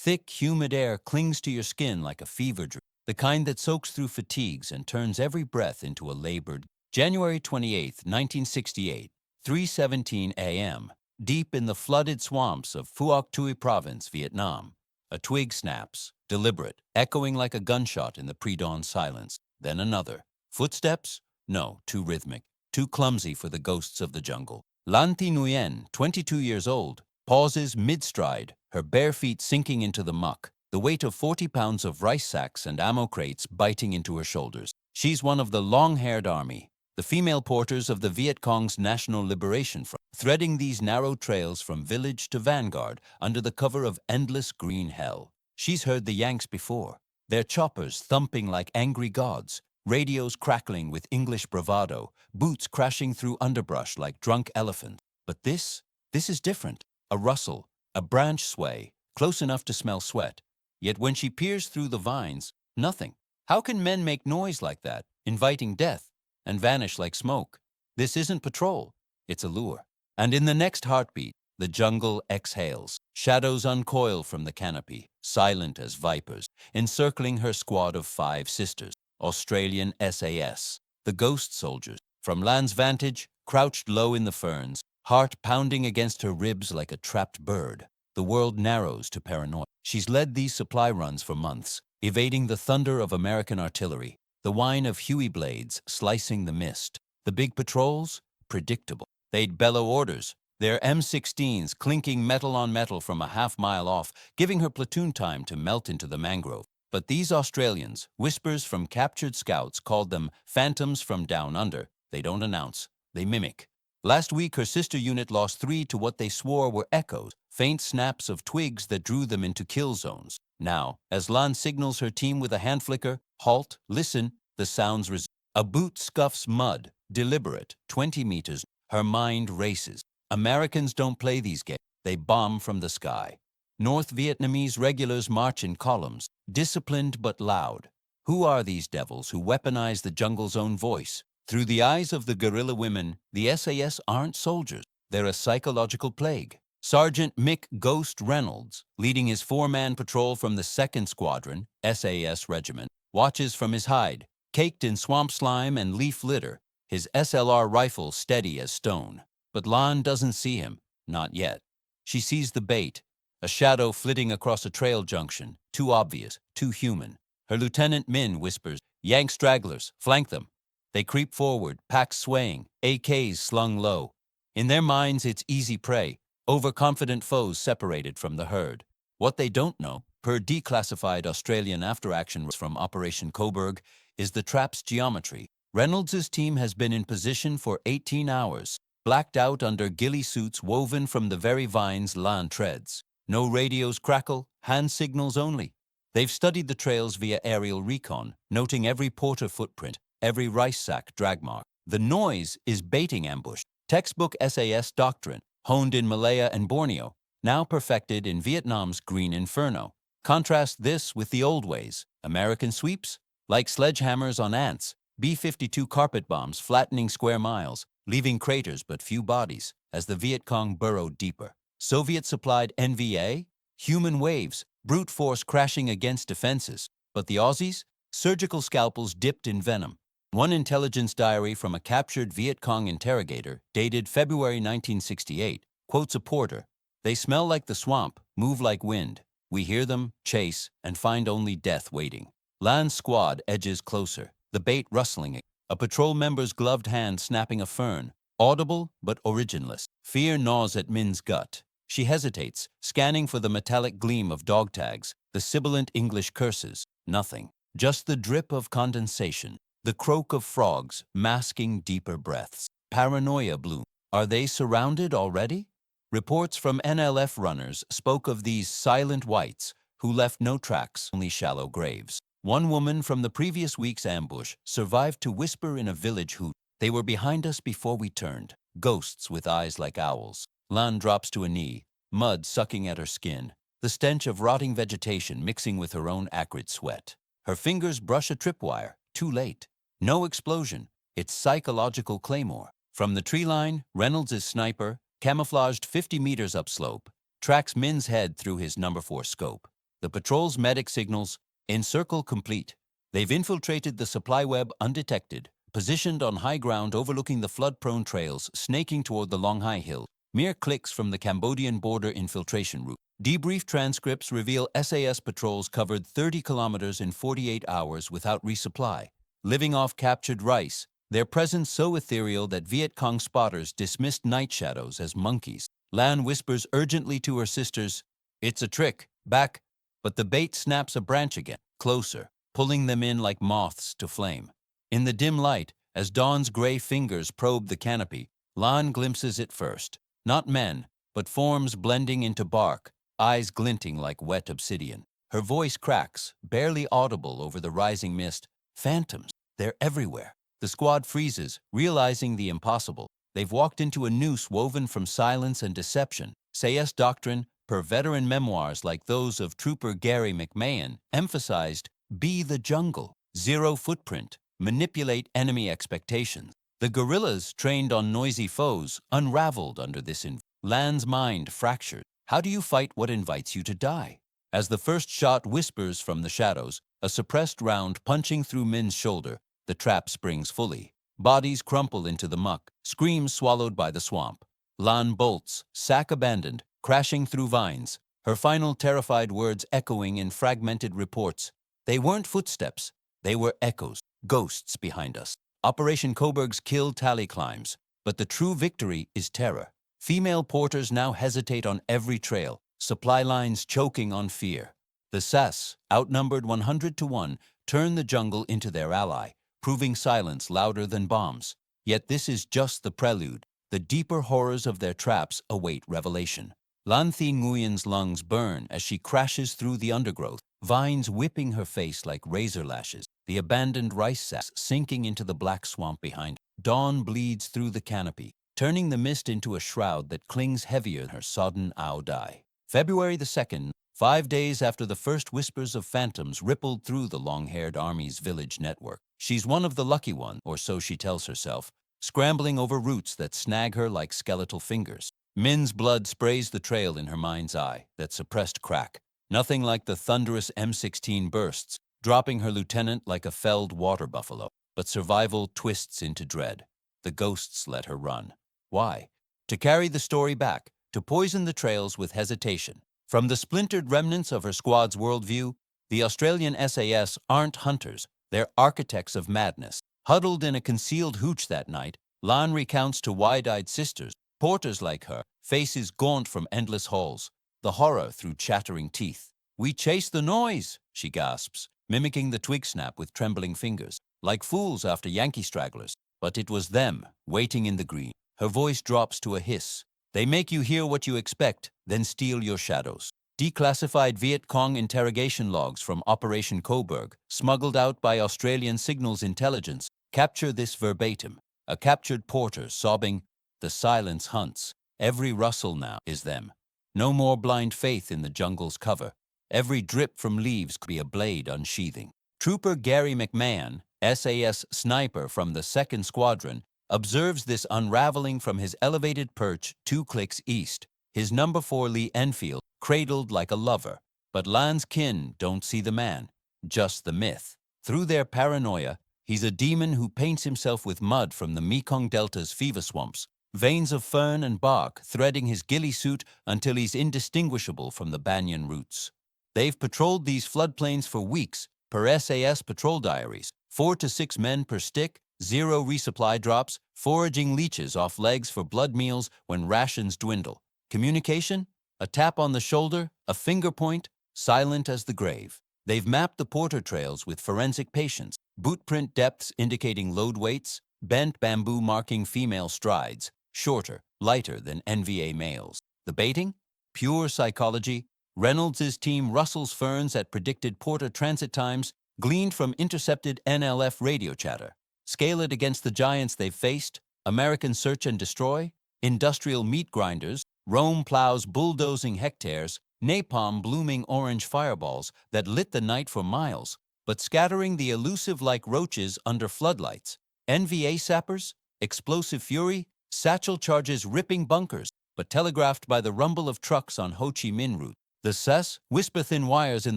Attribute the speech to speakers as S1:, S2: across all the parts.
S1: Thick, humid air clings to your skin like a fever dream, the kind that soaks through fatigues and turns every breath into a labored. January 28, 1968, 3:17 a.m., deep in the flooded swamps of Phuoc Tuy Province, Vietnam. A twig snaps, deliberate, echoing like a gunshot in the pre-dawn silence. Then another. Footsteps? No, too rhythmic, too clumsy for the ghosts of the jungle. Lan Thi Nguyen, 22 years old, pauses mid-stride, her bare feet sinking into the muck, the weight of 40 pounds of rice sacks and ammo crates biting into her shoulders. She's one of the long-haired army, the female porters of the Viet Cong's National Liberation Front, threading these narrow trails from village to vanguard under the cover of endless green hell. She's heard the Yanks before, their choppers thumping like angry gods, radios crackling with English bravado, boots crashing through underbrush like drunk elephants. But this is different. A rustle, a branch sway, close enough to smell sweat. Yet when she peers through the vines, nothing. How can men make noise like that, inviting death, and vanish like smoke? This isn't patrol, it's a lure. And in the next heartbeat, the jungle exhales. Shadows uncoil from the canopy, silent as vipers, encircling her squad of 5 sisters, Australian SASs, the ghost soldiers. From Lan's vantage, crouched low in the ferns, heart pounding against her ribs like a trapped bird, the world narrows to paranoia. She's led these supply runs for months, evading the thunder of American artillery, the whine of Huey blades slicing the mist. The big patrols? Predictable. They'd bellow orders, their M16s clinking metal on metal from a half-mile off, giving her platoon time to melt into the mangrove. But these Australians, whispers from captured scouts, called them phantoms from down under. They don't announce, they mimic. Last week, her sister unit lost 3 to what they swore were echoes, faint snaps of twigs that drew them into kill zones. Now, as Lan signals her team with a hand flicker, halt, listen, the sounds resume. A boot scuffs mud, deliberate, 20 meters. Her mind races. Americans don't play these games. They bomb from the sky. North Vietnamese regulars march in columns, disciplined but loud. Who are these devils who weaponize the jungle's own voice? Through the eyes of the guerrilla women, the SAS aren't soldiers. They're a psychological plague. Sergeant Mick Ghost Reynolds, leading his 4-man patrol from the 2nd Squadron, SAS Regiment, watches from his hide, caked in swamp slime and leaf litter, his SLR rifle steady as stone. But Lan doesn't see him, not yet. She sees the bait, a shadow flitting across a trail junction, too obvious, too human. Her Lieutenant Min whispers, "Yank stragglers, flank them." They creep forward, packs swaying, AKs slung low. In their minds, it's easy prey, overconfident foes separated from the herd. What they don't know, per declassified Australian after-action from Operation Coburg, is the trap's geometry. Reynolds' team has been in position for 18 hours, blacked out under ghillie suits woven from the very vines Lan treads. No radios crackle, hand signals only. They've studied the trails via aerial recon, noting every porter footprint, every rice sack drag mark. The noise is baiting ambush. Textbook SAS doctrine, honed in Malaya and Borneo, now perfected in Vietnam's Green Inferno. Contrast this with the old ways. American sweeps? Like sledgehammers on ants. B-52 carpet bombs flattening square miles, leaving craters but few bodies as the Viet Cong burrowed deeper. Soviet-supplied NVA? Human waves, brute force crashing against defenses. But the Aussies? Surgical scalpels dipped in venom. One intelligence diary from a captured Viet Cong interrogator, dated February 1968, quotes a porter. "They smell like the swamp, move like wind. We hear them, chase, and find only death waiting." Lan's squad edges closer, the bait rustling, a patrol member's gloved hand snapping a fern, audible but originless. Fear gnaws at Min's gut. She hesitates, scanning for the metallic gleam of dog tags, the sibilant English curses. Nothing. Just the drip of condensation, the croak of frogs masking deeper breaths. Paranoia bloom. Are they surrounded already? Reports from NLF runners spoke of these silent whites who left no tracks, only shallow graves. One woman from the previous week's ambush survived to whisper in a village hoot, "They were behind us before we turned." Ghosts with eyes like owls. Lan drops to a knee, mud sucking at her skin, the stench of rotting vegetation mixing with her own acrid sweat. Her fingers brush a tripwire, too late. No explosion, it's psychological claymore. From the tree line, Reynolds' sniper, camouflaged 50 meters upslope, tracks Min's head through his number 4 scope. The patrol's medic signals, encircle complete. They've infiltrated the supply web undetected, positioned on high ground overlooking the flood-prone trails snaking toward the Longhai Hill, mere clicks from the Cambodian border infiltration route. Debrief transcripts reveal SAS patrols covered 30 kilometers in 48 hours without resupply, living off captured rice, their presence so ethereal that Viet Cong spotters dismissed night shadows as monkeys. Lan whispers urgently to her sisters, "It's a trick, back," but the bait snaps a branch again, closer, pulling them in like moths to flame. In the dim light, as dawn's gray fingers probe the canopy, Lan glimpses it first. Not men, but forms blending into bark, eyes glinting like wet obsidian. Her voice cracks, barely audible over the rising mist. Phantoms, they're everywhere. The squad freezes, realizing the impossible. They've walked into a noose woven from silence and deception. SASs doctrine, per veteran memoirs like those of Trooper Gary McMahon, emphasized, be the jungle, zero footprint, manipulate enemy expectations. The guerrillas, trained on noisy foes, unraveled under this Lan's mind fractured. How do you fight what invites you to die? As the first shot whispers from the shadows, a suppressed round punching through Min's shoulder, the trap springs fully. Bodies crumple into the muck, screams swallowed by the swamp. Lan bolts, sack abandoned, crashing through vines, her final terrified words echoing in fragmented reports. They weren't footsteps, they were echoes, ghosts behind us. Operation Coburg's kill tally climbs, but the true victory is terror. Female porters now hesitate on every trail, supply lines choking on fear. The SASs, outnumbered 100 to 1, turn the jungle into their ally, proving silence louder than bombs. Yet this is just the prelude. The deeper horrors of their traps await revelation. Lan Thi Nguyen's lungs burn as she crashes through the undergrowth, vines whipping her face like razor lashes, the abandoned rice sacks sinking into the black swamp behind her. Dawn bleeds through the canopy, turning the mist into a shroud that clings heavier than her sodden Ao Dai. February the 2nd, 5 days after the first whispers of phantoms rippled through the long-haired army's village network. She's one of the lucky ones, or so she tells herself, scrambling over roots that snag her like skeletal fingers. Min's blood sprays the trail in her mind's eye, that suppressed crack. Nothing like the thunderous M16 bursts, dropping her lieutenant like a felled water buffalo. But survival twists into dread. The ghosts let her run. Why? To carry the story back, to poison the trails with hesitation. From the splintered remnants of her squad's worldview, the Australian SAS aren't hunters, they're architects of madness. Huddled in a concealed hooch that night, Lan recounts to wide-eyed sisters, porters like her, faces gaunt from endless halls, the horror through chattering teeth. "We chase the noise," she gasps, mimicking the twig snap with trembling fingers, like fools after Yankee stragglers. But it was them, waiting in the green. Her voice drops to a hiss. "They make you hear what you expect, then steal your shadows." Declassified Viet Cong interrogation logs from Operation Coburg, smuggled out by Australian signals intelligence, capture this verbatim. A captured porter sobbing, "The silence hunts. Every rustle now is them. No more blind faith in the jungle's cover. Every drip from leaves could be a blade unsheathing." Trooper Gary McMahon, SAS sniper from the 2nd Squadron, observes this unraveling from his elevated perch 2 clicks east, his number 4 Lee Enfield cradled like a lover. But Lan's kin don't see the man, just the myth. Through their paranoia, he's a demon who paints himself with mud from the Mekong Delta's fever swamps, veins of fern and bark threading his ghillie suit until he's indistinguishable from the banyan roots. They've patrolled these floodplains for weeks, per SAS patrol diaries, 4 to 6 men per stick, 0 resupply drops, foraging leeches off legs for blood meals when rations dwindle. Communication? A tap on the shoulder, a finger point, silent as the grave. They've mapped the porter trails with forensic patience, bootprint depths indicating load weights, bent bamboo marking female strides, shorter, lighter than NVA males. The baiting? Pure psychology. Reynolds' team rustles ferns at predicted porter transit times, gleaned from intercepted NLF radio chatter. Scale it against the giants they've faced, American search and destroy, industrial meat grinders, Rome plows bulldozing hectares, napalm blooming orange fireballs that lit the night for miles, but scattering the elusive like roaches under floodlights. NVA sappers, explosive fury, satchel charges ripping bunkers, but telegraphed by the rumble of trucks on Ho Chi Minh route. The SASs whisper thin wires in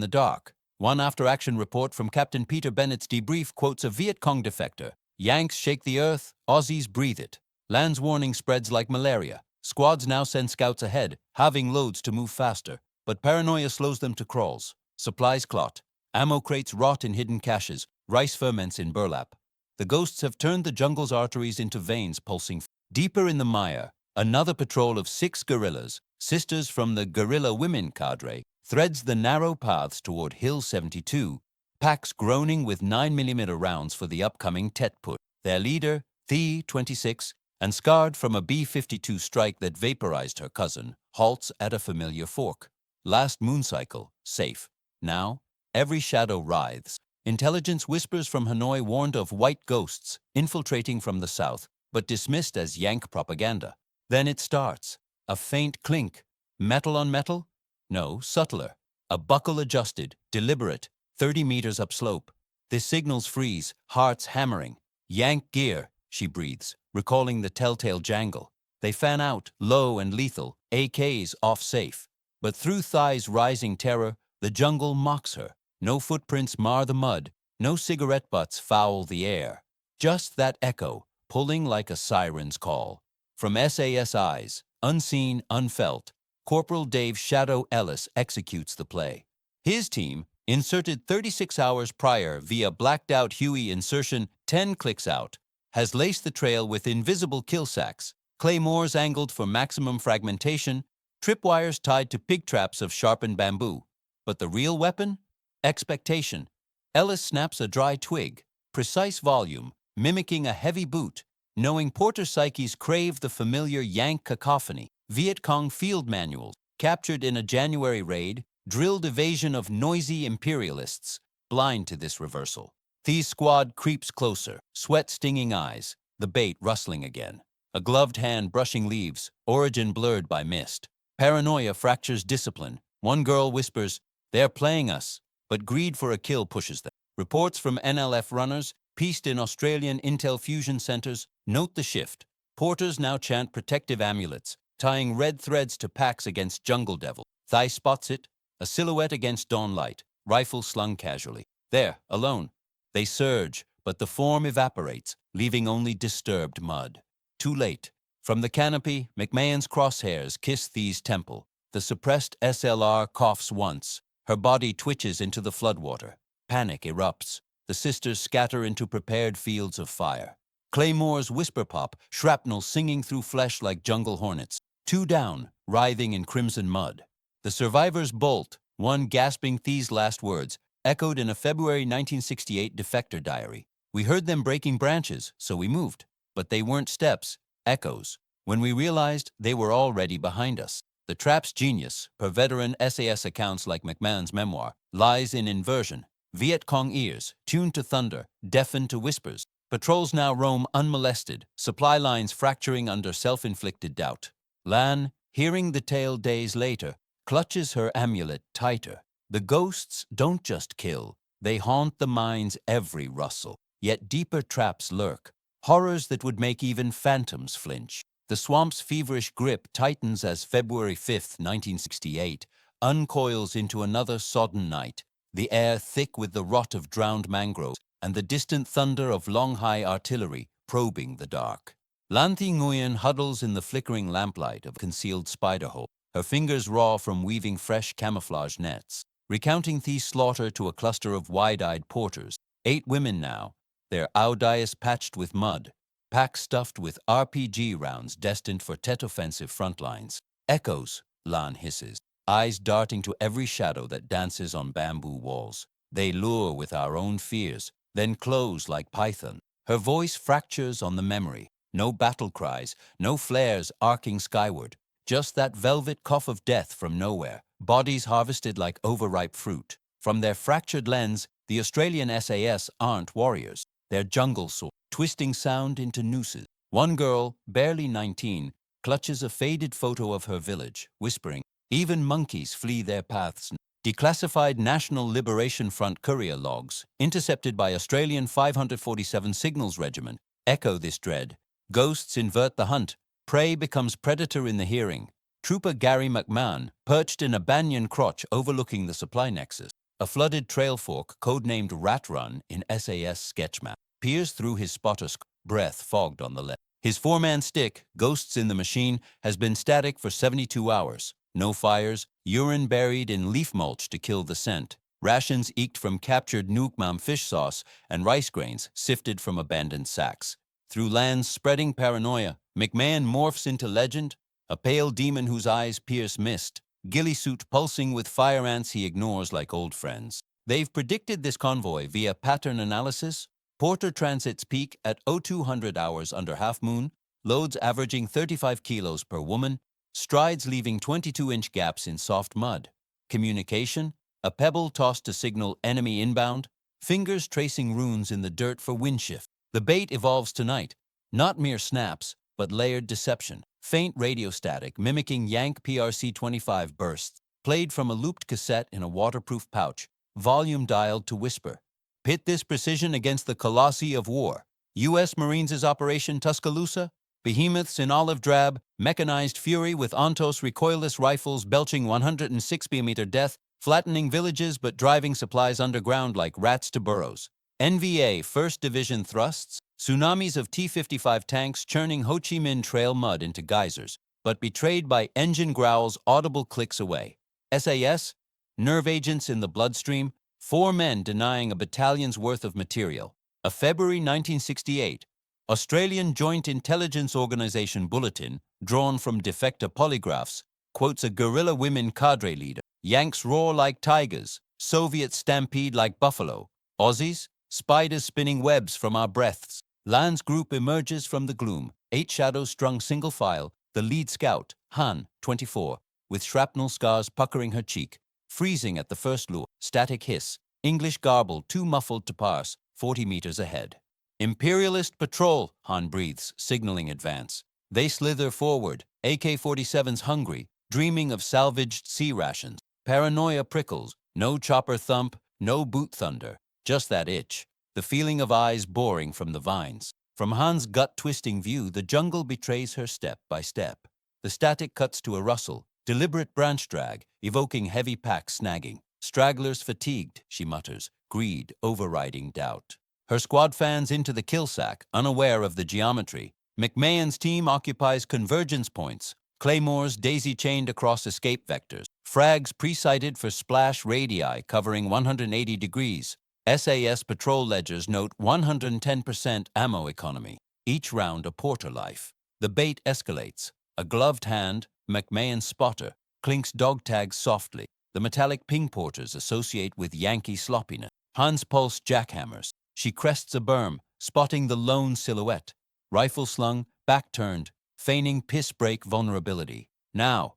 S1: the dark. One after-action report from Captain Peter Bennett's debrief quotes a Viet Cong defector. Yanks shake the earth, Aussies breathe it. Land's warning spreads like malaria. Squads now send scouts ahead, halving loads to move faster. But paranoia slows them to crawls. Supplies clot. Ammo crates rot in hidden caches. Rice ferments in burlap. The ghosts have turned the jungle's arteries into veins pulsing. Deeper in the mire, another patrol of 6 guerrillas, sisters from the guerrilla women cadre, threads the narrow paths toward Hill 72, packs groaning with 9mm rounds for the upcoming Tet push. Their leader, Thi, 26, and scarred from a B-52 strike that vaporized her cousin, halts at a familiar fork. Last moon cycle, safe. Now, every shadow writhes. Intelligence whispers from Hanoi warned of white ghosts infiltrating from the south, but dismissed as Yank propaganda. Then it starts. A faint clink. Metal on metal? No, subtler. A buckle adjusted, deliberate, 30 meters upslope. The signals freeze, hearts hammering. Yank gear, she breathes, recalling the telltale jangle. They fan out, low and lethal, AKs off safe. But through Thigh's rising terror, the jungle mocks her. No footprints mar the mud, no cigarette butts foul the air. Just that echo, pulling like a siren's call. From SAS eyes, unseen, unfelt, Corporal Dave Shadow Ellis executes the play. His team, inserted 36 hours prior via blacked-out Huey insertion 10 clicks out, has laced the trail with invisible kill sacks, claymores angled for maximum fragmentation, tripwires tied to pig traps of sharpened bamboo. But the real weapon? Expectation. Ellis snaps a dry twig, precise volume, mimicking a heavy boot, knowing Porter psyches crave the familiar Yank cacophony. Viet Cong field manuals, captured in a January raid, drilled evasion of noisy imperialists, blind to this reversal. Thi's squad creeps closer, sweat-stinging eyes, the bait rustling again. A gloved hand brushing leaves, origin blurred by mist. Paranoia fractures discipline. One girl whispers, "They're playing us," but greed for a kill pushes them. Reports from NLF runners, pieced in Australian intel fusion centers, note the shift. Porters now chant protective amulets, tying red threads to packs against jungle devil. Thigh spots it, a silhouette against dawn light, rifle slung casually. There, alone. They surge, but the form evaporates, leaving only disturbed mud. Too late. From the canopy, McMahon's crosshairs kiss Thi's temple. The suppressed SLR coughs once. Her body twitches into the floodwater. Panic erupts. The sisters scatter into prepared fields of fire. Claymores whisper pop, shrapnel singing through flesh like jungle hornets. 2 down, writhing in crimson mud. The survivors bolt, one gasping Thi's last words, echoed in a February 1968 defector diary. "We heard them breaking branches, so we moved. But they weren't steps, echoes. When we realized they were already behind us." The trap's genius, per veteran SAS accounts like McMahon's memoir, lies in inversion. Viet Cong ears, tuned to thunder, deafened to whispers. Patrols now roam unmolested, supply lines fracturing under self-inflicted doubt. Lan, hearing the tale days later, clutches her amulet tighter. The ghosts don't just kill, they haunt the mind's every rustle. Yet deeper traps lurk, horrors that would make even phantoms flinch. The swamp's feverish grip tightens as February 5, 1968, uncoils into another sodden night, the air thick with the rot of drowned mangroves and the distant thunder of long-high artillery probing the dark. Lan Thi Nguyen huddles in the flickering lamplight of a concealed spider hole, her fingers raw from weaving fresh camouflage nets, recounting Thi's slaughter to a cluster of wide-eyed porters. 8 women now, their audias patched with mud, packs stuffed with RPG rounds destined for Tet offensive front lines. "Echoes," Lan hisses, eyes darting to every shadow that dances on bamboo walls. "They lure with our own fears, then close like python." Her voice fractures on the memory. No battle cries, no flares arcing skyward, just that velvet cough of death from nowhere, bodies harvested like overripe fruit. From their fractured lens, the Australian SAS aren't warriors. They're jungle swords, twisting sound into nooses. One girl, barely 19, clutches a faded photo of her village, whispering, "Even monkeys flee their paths." Declassified National Liberation Front courier logs, intercepted by Australian 547 Signals Regiment, echo this dread. Ghosts invert the hunt. Prey becomes predator in the hearing. Trooper Gary McMahon, perched in a banyan crotch overlooking the supply nexus. A flooded trail fork, codenamed Rat Run in SAS sketch map, peers through his spotter's breath fogged on the left. His four-man stick, Ghosts in the Machine, has been static for 72 hours. No fires, urine buried in leaf mulch to kill the scent, rations eked from captured Nukmam fish sauce, and rice grains sifted from abandoned sacks. Through lands spreading paranoia, McMahon morphs into legend, a pale demon whose eyes pierce mist, ghillie suit pulsing with fire ants he ignores like old friends. They've predicted this convoy via pattern analysis. Porter transits peak at 0200 hours under half moon, loads averaging 35 kilos per woman, strides leaving 22-inch gaps in soft mud. Communication, a pebble tossed to signal enemy inbound, fingers tracing runes in the dirt for wind shift. The bait evolves tonight, not mere snaps, but layered deception. Faint radio static mimicking Yank PRC-25 bursts, played from a looped cassette in a waterproof pouch, volume dialed to whisper. Pit this precision against the colossi of war. U.S. Marines' Operation Tuscaloosa, behemoths in olive drab, mechanized fury with Ontos recoilless rifles belching 106 mm death, flattening villages but driving supplies underground like rats to burrows. NVA 1st Division thrusts, tsunamis of T-55 tanks churning Ho Chi Minh Trail mud into geysers, but betrayed by engine growls audible clicks away. SAS, nerve agents in the bloodstream, 4 men denying a battalion's worth of material. A February 1968 Australian Joint Intelligence Organization bulletin, drawn from defector polygraphs, quotes a guerrilla women cadre leader. Yanks roar like tigers, Soviets stampede like buffalo. Aussies, spiders spinning webs from our breaths. Lan's group emerges from the gloom, 8 shadows strung single file, the lead scout, Han, 24, with shrapnel scars puckering her cheek, freezing at the first lure, static hiss, English garble too muffled to parse, 40 meters ahead. Imperialist patrol, Han breathes, signaling advance. They slither forward, AK-47s hungry, dreaming of salvaged sea rations. Paranoia prickles, no chopper thump, no boot thunder, just that itch, the feeling of eyes boring from the vines. From Han's gut-twisting view, the jungle betrays her step by step. The static cuts to a rustle, deliberate branch drag, evoking heavy pack snagging. Stragglers fatigued, she mutters, greed overriding doubt. Her squad fans into the kill sack, unaware of the geometry. McMahon's team occupies convergence points, claymores daisy-chained across escape vectors, frags pre-sighted for splash radii covering 180 degrees. SAS patrol ledgers note 110% ammo economy, each round a Porter life. The bait escalates. A gloved hand, McMahon's spotter, clinks dog tags softly. The metallic ping porters associate with Yankee sloppiness. Hans pulse jackhammers. She crests a berm, spotting the lone silhouette. Rifle slung, back turned, feigning piss-break vulnerability. Now,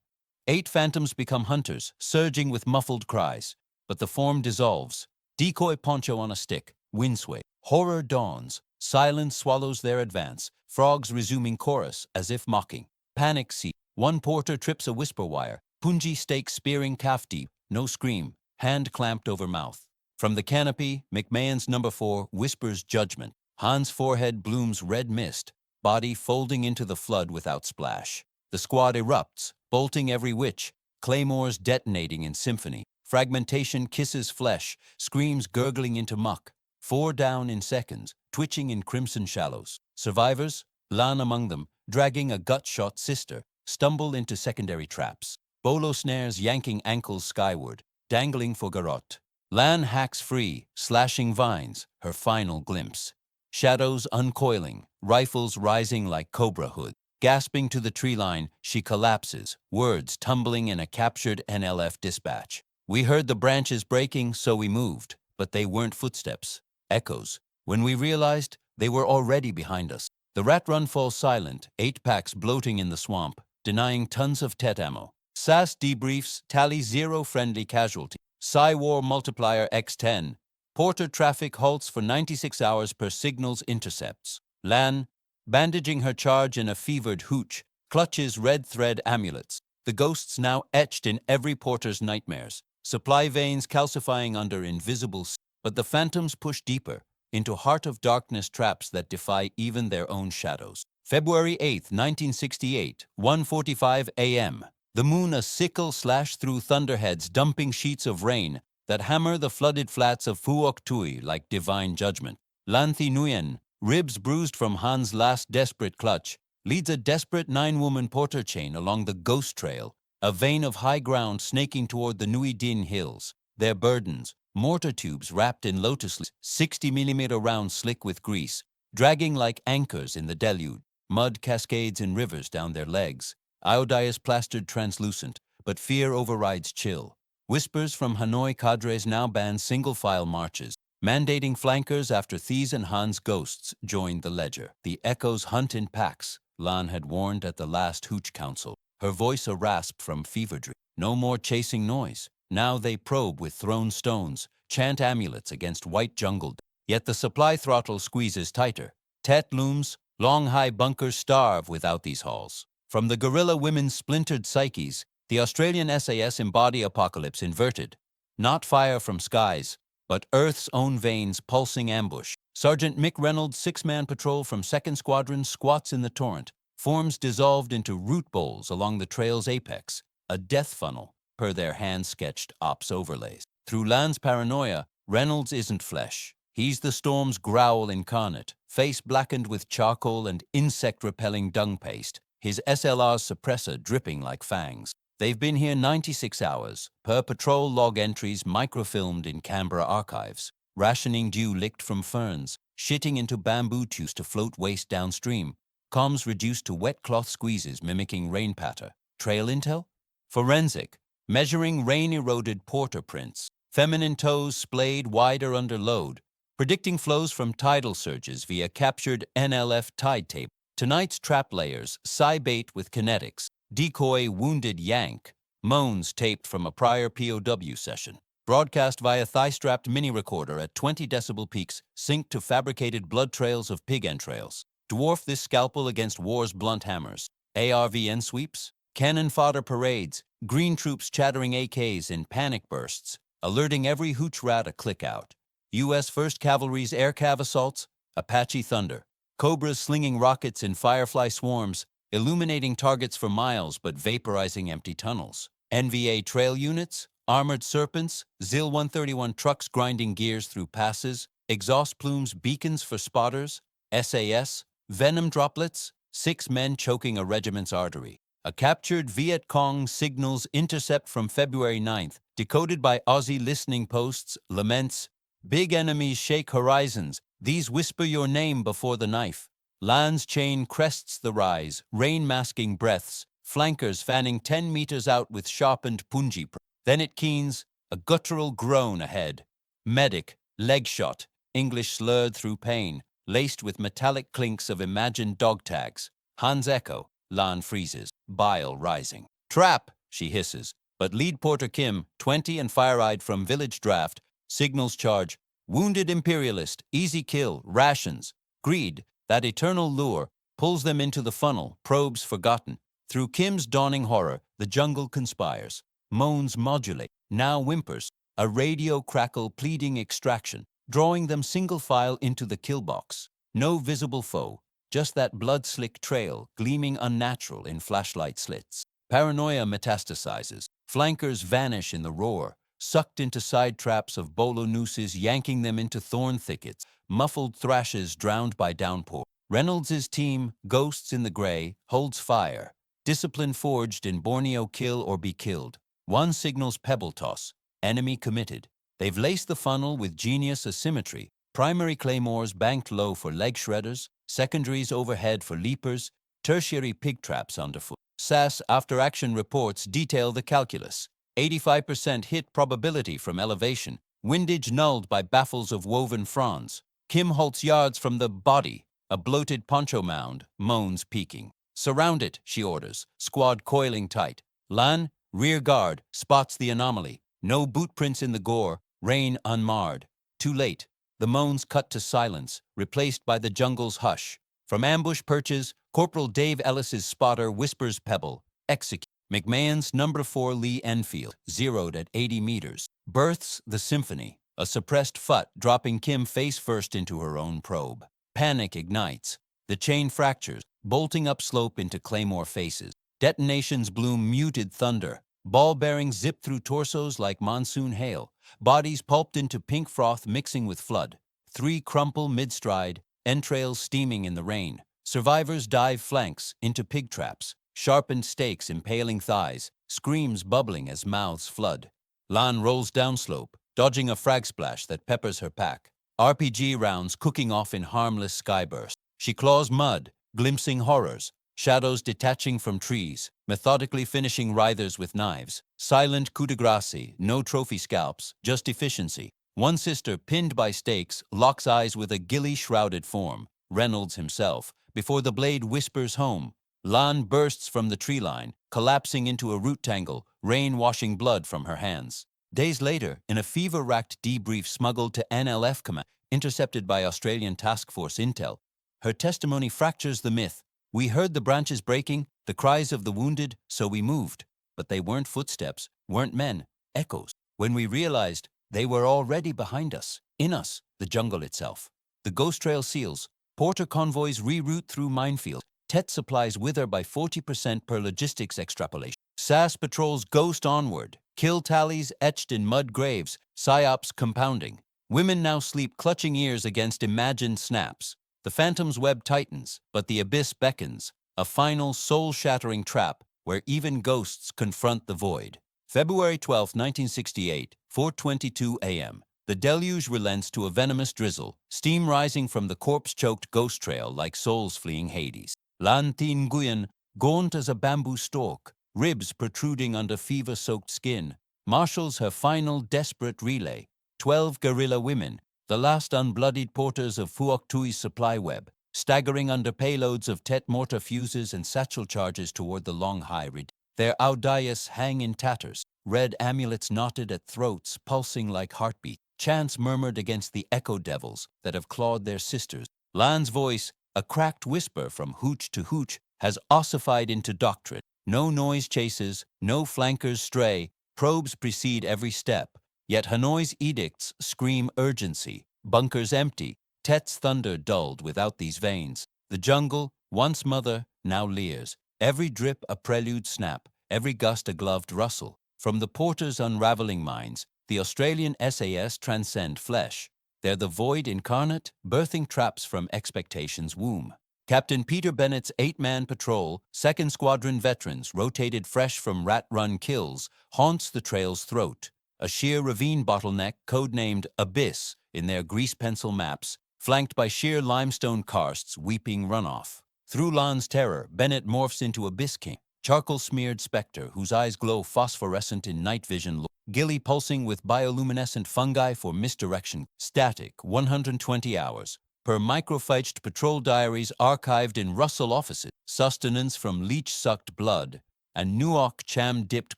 S1: 8 phantoms become hunters, surging with muffled cries. But the form dissolves. Decoy poncho on a stick, wind sway. Horror dawns. Silence swallows their advance. Frogs resuming chorus, as if mocking. Panic seep. One porter trips a whisper wire. Punji stake spearing calf deep. No scream. Hand clamped over mouth. From the canopy, McMahon's number 4 whispers judgment. Han's forehead blooms red mist, body folding into the flood without splash. The squad erupts, bolting every witch, claymores detonating in symphony. Fragmentation kisses flesh, screams gurgling into muck. 4 down in seconds, twitching in crimson shallows. Survivors, Lan among them, dragging a gut-shot sister, stumble into secondary traps. Bolo snares yanking ankles skyward, dangling for garrote. Lan hacks free, slashing vines, her final glimpse. Shadows uncoiling, rifles rising like cobra hoods. Gasping to the tree line, she collapses, words tumbling in a captured NLF dispatch. We heard the branches breaking, so we moved, but they weren't footsteps, echoes. When we realized, they were already behind us. The rat run falls silent, 8 packs bloating in the swamp, denying tons of TET ammo. SAS debriefs tally 0 friendly casualties. Psy-War multiplier x10. Porter traffic halts for 96 hours per signals intercepts. Lan, bandaging her charge in a fevered hooch, clutches red thread amulets. The ghosts now etched in every porter's nightmares. Supply veins calcifying under invisible but the phantoms push deeper, into heart-of-darkness traps that defy even their own shadows. February 8, 1968, 1:45 a.m. The moon a sickle slashed through thunderheads, dumping sheets of rain that hammer the flooded flats of Phuoc Tui like divine judgment. Lan Thi Nguyen, ribs bruised from Han's last desperate clutch, leads a desperate 9-woman porter chain along the Ghost Trail, a vein of high ground snaking toward the Nui Din Hills. Their burdens, mortar tubes wrapped in lotus leaves, 60mm rounds slick with grease, dragging like anchors in the deluge. Mud cascades in rivers down their legs. Iodias plastered translucent, but fear overrides chill. Whispers from Hanoi cadres now ban single-file marches, mandating flankers after Thies and Han's ghosts joined the ledger. The echoes hunt in packs, Lan had warned at the last Hooch Council, her voice a rasp from fever dream. No more chasing noise. Now they probe with thrown stones, chant amulets against white jungle. Yet the supply throttle squeezes tighter. Tet looms, long high bunkers starve without these halls. From the guerrilla women's splintered psyches, the Australian SAS embody apocalypse inverted. Not fire from skies, but Earth's own veins pulsing ambush. Sergeant Mick Reynolds' 6-man patrol from 2nd Squadron squats in the torrent, forms dissolved into root bowls along the trail's apex, a death funnel, per their hand-sketched ops overlays. Through Lan's paranoia, Reynolds isn't flesh. He's the storm's growl incarnate, face blackened with charcoal and insect-repelling dung paste, his SLR's suppressor dripping like fangs. They've been here 96 hours, per patrol log entries microfilmed in Canberra archives, rationing dew licked from ferns, shitting into bamboo tubes to float waste downstream, comms reduced to wet cloth squeezes mimicking rain patter. Trail intel? Forensic, measuring rain-eroded porter prints, feminine toes splayed wider under load, predicting flows from tidal surges via captured NLF tide tape. Tonight's trap layers, bait with kinetics, decoy wounded yank, moans taped from a prior POW session, broadcast via thigh-strapped mini-recorder at 20 decibel peaks, synced to fabricated blood trails of pig entrails. Dwarf this scalpel against war's blunt hammers. ARVN sweeps, cannon fodder parades, green troops chattering AKs in panic bursts, alerting every hooch rat a click out. U.S. 1st Cavalry's air cav assaults, Apache Thunder. Cobras slinging rockets in firefly swarms, illuminating targets for miles but vaporizing empty tunnels. NVA trail units, armored serpents, ZIL 131 trucks grinding gears through passes, exhaust plumes beacons for spotters, SAS, venom droplets, 6 men choking a regiment's artery. A captured Viet Cong signals intercept from February 9th, decoded by Aussie listening posts, laments, big enemies shake horizons, these whisper your name before the knife. Lan's chain crests the rise, rain-masking breaths, flankers fanning 10 meters out with sharpened punji. Then it keens, a guttural groan ahead. Medic, leg shot, English slurred through pain, laced with metallic clinks of imagined dog tags. Hans echo, Lan freezes, bile rising. Trap, she hisses, but lead porter Kim, 20 and fire-eyed from village draft, signals charge. Wounded imperialist, easy kill, rations. Greed, that eternal lure, pulls them into the funnel, probes forgotten. Through Kim's dawning horror, the jungle conspires. Moans modulate, now whimpers, a radio crackle pleading extraction, drawing them single file into the kill box. No visible foe, just that blood-slick trail gleaming unnatural in flashlight slits. Paranoia metastasizes, flankers vanish in the roar, sucked into side traps of bolo nooses yanking them into thorn thickets, muffled thrashes drowned by downpour. Reynolds's team, Ghosts in the Gray, holds fire, discipline forged in Borneo kill or be killed. One signals pebble toss, enemy committed. They've laced the funnel with genius asymmetry, primary claymores banked low for leg shredders, secondaries overhead for leapers, tertiary pig traps underfoot. SAS after-action reports detail the calculus. 85% hit probability from elevation, windage nulled by baffles of woven fronds. Kim halts yards from the body, a bloated poncho mound, moans peaking. Surround it, she orders, squad coiling tight. Lan, rear guard, spots the anomaly. No boot prints in the gore, rain unmarred. Too late, the moans cut to silence, replaced by the jungle's hush. From ambush perches, Corporal Dave Ellis's spotter whispers pebble, execute. McMahon's number 4 Lee Enfield, zeroed at 80 meters, births the symphony, a suppressed fut dropping Kim face first into her own probe. Panic ignites. The chain fractures, bolting upslope into claymore faces. Detonations bloom muted thunder. Ball bearings zip through torsos like monsoon hail. Bodies pulped into pink froth mixing with flood. 3 crumple mid-stride, entrails steaming in the rain. Survivors dive flanks into pig traps. Sharpened stakes impaling thighs. Screams bubbling as mouths flood. Lan rolls downslope, dodging a frag splash that peppers her pack. RPG rounds cooking off in harmless skybursts. She claws mud, glimpsing horrors. Shadows detaching from trees, methodically finishing writhers with knives. Silent coup de grace, no trophy scalps, just efficiency. One sister, pinned by stakes, locks eyes with a ghillie-shrouded form, Reynolds himself, before the blade whispers home. Lan bursts from the tree line, collapsing into a root tangle, rain washing blood from her hands. Days later, in a fever-racked debrief smuggled to NLF Command, intercepted by Australian Task Force Intel, her testimony fractures the myth. We heard the branches breaking, the cries of the wounded, so we moved. But they weren't footsteps, weren't men, echoes. When we realized, they were already behind us, in us, the jungle itself. The ghost trail seals, porter convoys reroute through minefields, Tet supplies wither by 40% per logistics extrapolation. SAS patrols ghost onward, kill tallies etched in mud graves, psyops compounding. Women now sleep clutching ears against imagined snaps. The phantom's web tightens, but the abyss beckons, a final soul-shattering trap where even ghosts confront the void. February 12, 1968, 4:22 a.m. The deluge relents to a venomous drizzle, steam rising from the corpse-choked ghost trail like souls fleeing Hades. Lan Tin Nguyen, gaunt as a bamboo stalk, ribs protruding under fever-soaked skin, marshals her final desperate relay. 12 guerrilla women, the last unbloodied porters of Phuoc Thui's supply web, staggering under payloads of Tet mortar fuses and satchel charges toward the Long Hai Rid. Their audias hang in tatters, red amulets knotted at throats pulsing like heartbeat, chants murmured against the echo devils that have clawed their sisters. Lan's voice, a cracked whisper from hooch to hooch, has ossified into doctrine. No noise chases, no flankers stray, probes precede every step. Yet Hanoi's edicts scream urgency, bunkers empty, Tet's thunder dulled without these veins. The jungle, once mother, now leers. Every drip a prelude snap, every gust a gloved rustle. From the porter's unraveling minds, the Australian SAS transcend flesh. They're the void incarnate, birthing traps from expectation's womb. Captain Peter Bennett's 8-man patrol, 2nd Squadron veterans rotated fresh from rat run kills, haunts the trail's throat. A sheer ravine bottleneck codenamed Abyss in their grease pencil maps, flanked by sheer limestone karsts weeping runoff. Through Lan's terror, Bennett morphs into Abyss King, charcoal-smeared specter whose eyes glow phosphorescent in night vision, ghillie pulsing with bioluminescent fungi for misdirection, static 120 hours. Per microfetched patrol diaries archived in Russell offices, sustenance from leech-sucked blood, and Nuoc cham-dipped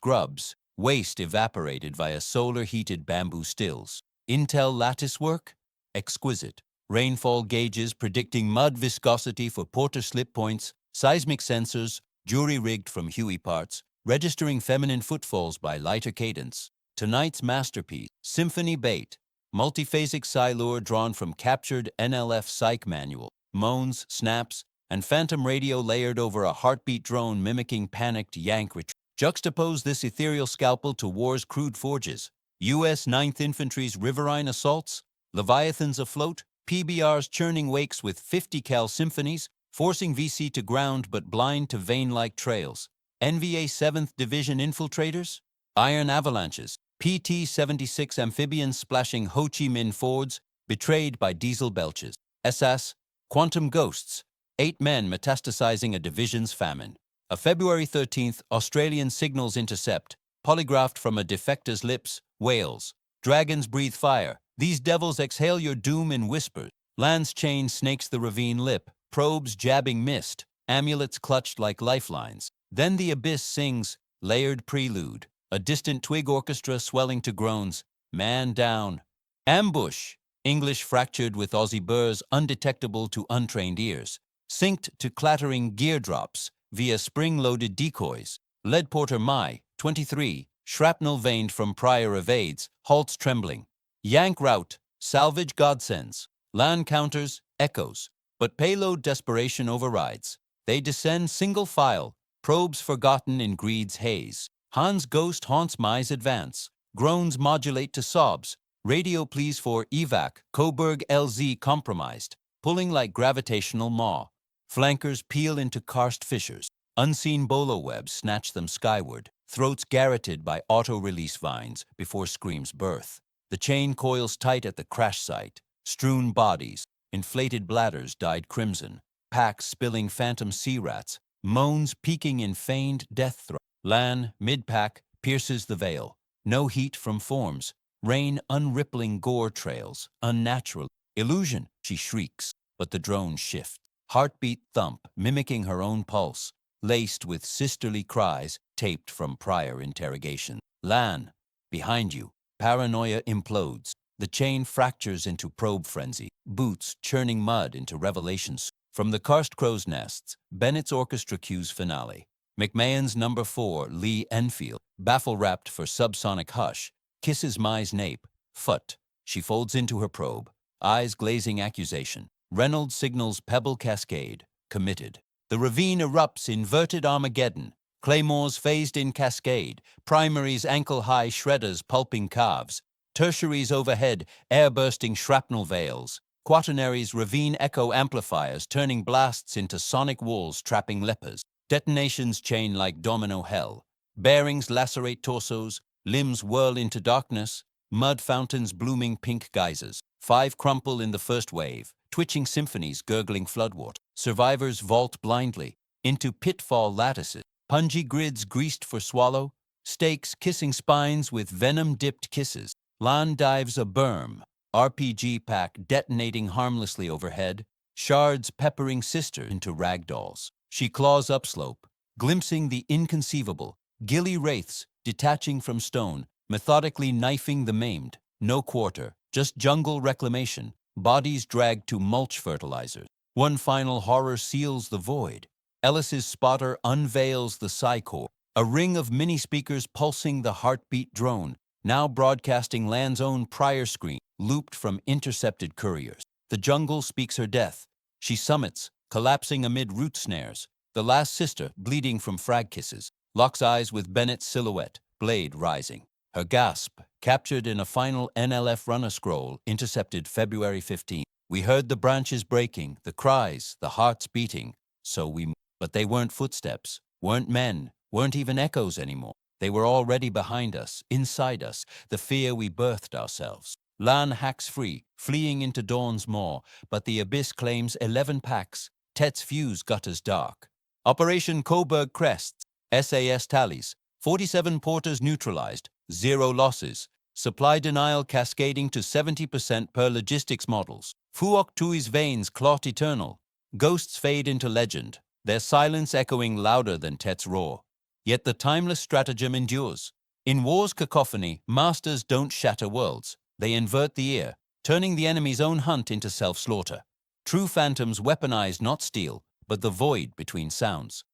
S1: grubs, waste evaporated via solar-heated bamboo stills. Intel lattice work? Exquisite. Rainfall gauges predicting mud viscosity for porter slip points, seismic sensors, jury-rigged from Huey parts, registering feminine footfalls by lighter cadence. Tonight's masterpiece, Symphony Bait, multiphasic silure drawn from captured NLF psych manual, moans, snaps, and phantom radio layered over a heartbeat drone mimicking panicked yank retreat. Juxtapose this ethereal scalpel to war's crude forges. U.S. 9th Infantry's riverine assaults, Leviathans afloat, PBR's churning wakes with 50 cal symphonies, forcing VC to ground but blind to vein-like trails. NVA 7th Division infiltrators, iron avalanches, PT-76 amphibians splashing Ho Chi Minh fords, betrayed by diesel belches. SASs, quantum ghosts, 8 men metastasizing a division's famine. A February 13th Australian signals intercept, polygraphed from a defector's lips, wails. Dragons breathe fire. These devils exhale your doom in whispers. Lan's chain snakes the ravine lip, probes jabbing mist, amulets clutched like lifelines. Then the abyss sings, layered prelude, a distant twig orchestra swelling to groans. Man down. Ambush. English fractured with Aussie burrs undetectable to untrained ears. Synced to clattering gear drops via spring-loaded decoys. Lead Porter Mai, 23, shrapnel veined from prior evades, halts trembling. Yank route, salvage godsends. Lan counters, echoes. But payload desperation overrides. They descend single file, Probes forgotten in greed's haze. Han's ghost haunts Mai's advance. Groans modulate to sobs. Radio pleas for evac. Coburg LZ compromised, pulling like gravitational maw. Flankers peel into karst fissures. Unseen bolo webs snatch them skyward. Throats garroted by auto-release vines before screams birth. The chain coils tight at the crash site. Strewn bodies, inflated bladders dyed crimson. Packs spilling phantom sea rats. Moans peaking in feigned death throes. Lan, mid-pack, pierces the veil. No heat from forms. Rain unrippling gore trails. Unnatural. Illusion, she shrieks, but the drone shifts. Heartbeat thump, mimicking her own pulse. Laced with sisterly cries taped from prior interrogation. Lan, behind you. Paranoia implodes. The chain fractures into probe frenzy. Boots churning mud into revelations. From the karst crow's nests, Bennett's orchestra cues finale. McMahon's number 4, Lee Enfield, baffle-wrapped for subsonic hush, kisses Mai's nape. Phut. She folds into her probe, eyes glazing accusation. Reynolds signals pebble cascade. Committed. The ravine erupts inverted Armageddon. Claymores phased in cascade. Primaries ankle-high shredders pulping calves. Tertiaries overhead, air-bursting shrapnel veils. Quaternaries ravine echo amplifiers turning blasts into sonic walls trapping lepers. Detonations chain like domino hell. Bearings lacerate torsos, limbs whirl into darkness. Mud fountains blooming pink geysers. 5 crumple in the first wave. Twitching symphonies gurgling floodwater. Survivors vault blindly into pitfall lattices. Pungy grids greased for swallow. Stakes kissing spines with venom-dipped kisses. Lan dives a berm. RPG pack detonating harmlessly overhead. Shards peppering sister into ragdolls. She claws upslope, glimpsing the inconceivable. Gilly wraiths detaching from stone, methodically knifing the maimed. No quarter, just jungle reclamation. Bodies dragged to mulch fertilizers. One final horror seals the void. Ellis's spotter unveils the Psy-Core. A ring of mini-speakers pulsing the heartbeat drone, now broadcasting Lan's own prior screen, looped from intercepted couriers. The jungle speaks her death. She summits, collapsing amid root snares. The last sister, bleeding from frag kisses, locks eyes with Bennett's silhouette, blade rising. Her gasp, captured in a final NLF runner scroll, intercepted February 15. We heard the branches breaking, the cries, the hearts beating. So we moved. But they weren't footsteps, weren't men, weren't even echoes anymore. They were already behind us, inside us, the fear we birthed ourselves. Lan hacks free, fleeing into dawn's maw, but the abyss claims 11 packs. Tet's fuse gutters dark. Operation Coburg crests. SAS tallies. 47 porters neutralized. 0 losses. Supply denial cascading to 70% per logistics models. Phuoc Tui's veins clot eternal. Ghosts fade into legend, their silence echoing louder than Tet's roar. Yet the timeless stratagem endures. In war's cacophony, masters don't shatter worlds. They invert the ear, turning the enemy's own hunt into self-slaughter. True phantoms weaponize not steel, but the void between sounds.